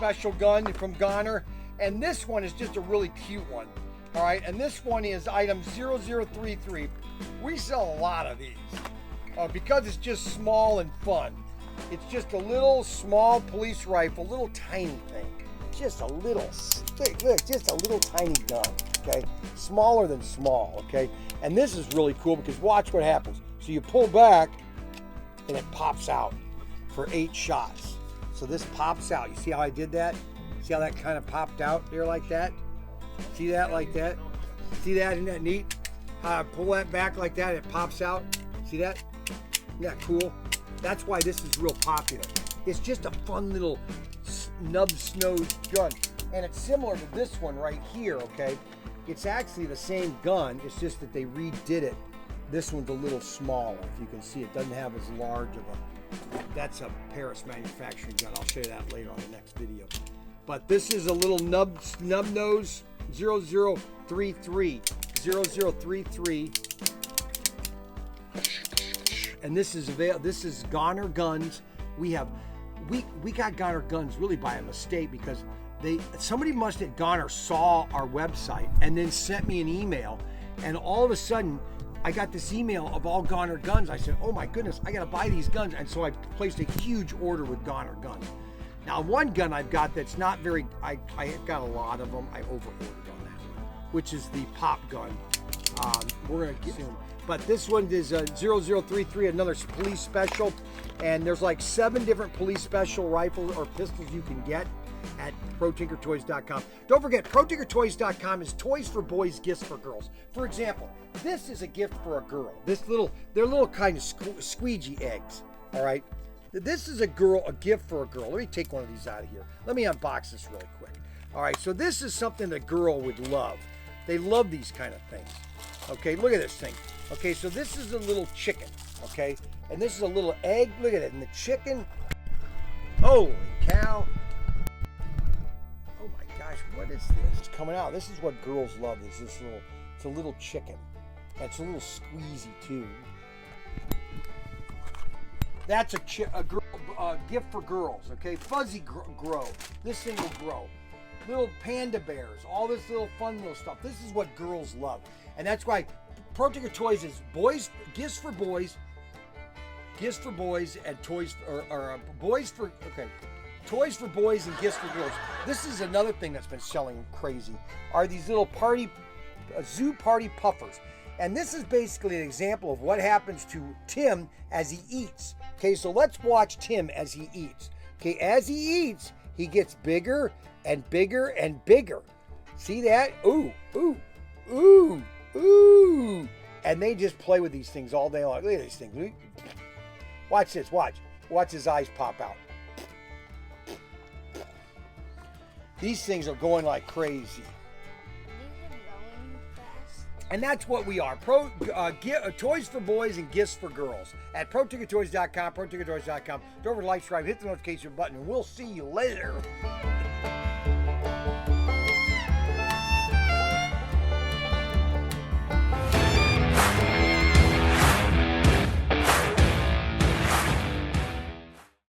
special gun from Gonher. And this one is just a really cute one. All right, and this one is item 0033. We sell a lot of these because it's just small and fun. It's just a little small police rifle, little tiny thing. Just a little, look, just a little tiny gun, okay? Smaller than small, okay? And this is really cool because watch what happens. So you pull back and it pops out for 8 shots. So this pops out. You see how I did that? See how that kind of popped out there like that? See that like that? See that? Isn't that neat? Pull that back like that, it pops out. See that? Isn't that cool? That's why this is real popular. It's just a fun little nub-nosed gun. And it's similar to this one right here, okay? It's actually the same gun, it's just that they redid it. This one's a little smaller, if you can see. It doesn't have as large of a, that's a Paris manufacturing gun. I'll show you that later on the next video. But this is a little nub nose 0033. 0033. And this is Gonher guns. We got Gonher guns really by a mistake because somebody must at Gonher saw our website and then sent me an email, and all of a sudden I got this email of all Gonher guns. I said, oh my goodness, I gotta buy these guns. And so I placed a huge order with Gonher guns. Now one gun I've got that's not very, I got a lot of them. I over-ordered on that one, which is the pop gun. We're gonna get soon. But this one is 0033, another police special. And there's like 7 different police special rifles or pistols you can get at ProTinkerToys.com. Don't forget, ProTinkerToys.com is toys for boys, gifts for girls. For example, this is a gift for a girl. They're little kind of squeegee eggs, all right? This is a gift for a girl. Let me take one of these out of here. Let me unbox this really quick. All right, so this is something a girl would love. They love these kind of things. Okay, look at this thing. Okay, so this is a little chicken, okay? And this is a little egg. Look at it. And the chicken, holy cow. Oh my gosh, what is this? It's coming out. This is what girls love. It's a little chicken. That's a little squeezy too. That's a gift for girls, okay? Fuzzy grow. This thing will grow. Little panda bears, all this little fun little stuff. This is what girls love. And that's why Pro Tinker Toys is gifts for boys, and toys for boys and gifts for girls. This is another thing that's been selling crazy, are these little zoo party puffers. And this is basically an example of what happens to Tim as he eats. Okay, so let's watch Tim as he eats. Okay, as he eats, he gets bigger and bigger and bigger. See that? Ooh, ooh, ooh, ooh. And they just play with these things all day long. Look at these things. Watch this, watch. Watch his eyes pop out. These things are going like crazy. And that's what we are. Toys for boys and gifts for girls. At ProTinkerToys.com, ProTinkerToys.com. Don't forget to like, subscribe, hit the notification button, and we'll see you later.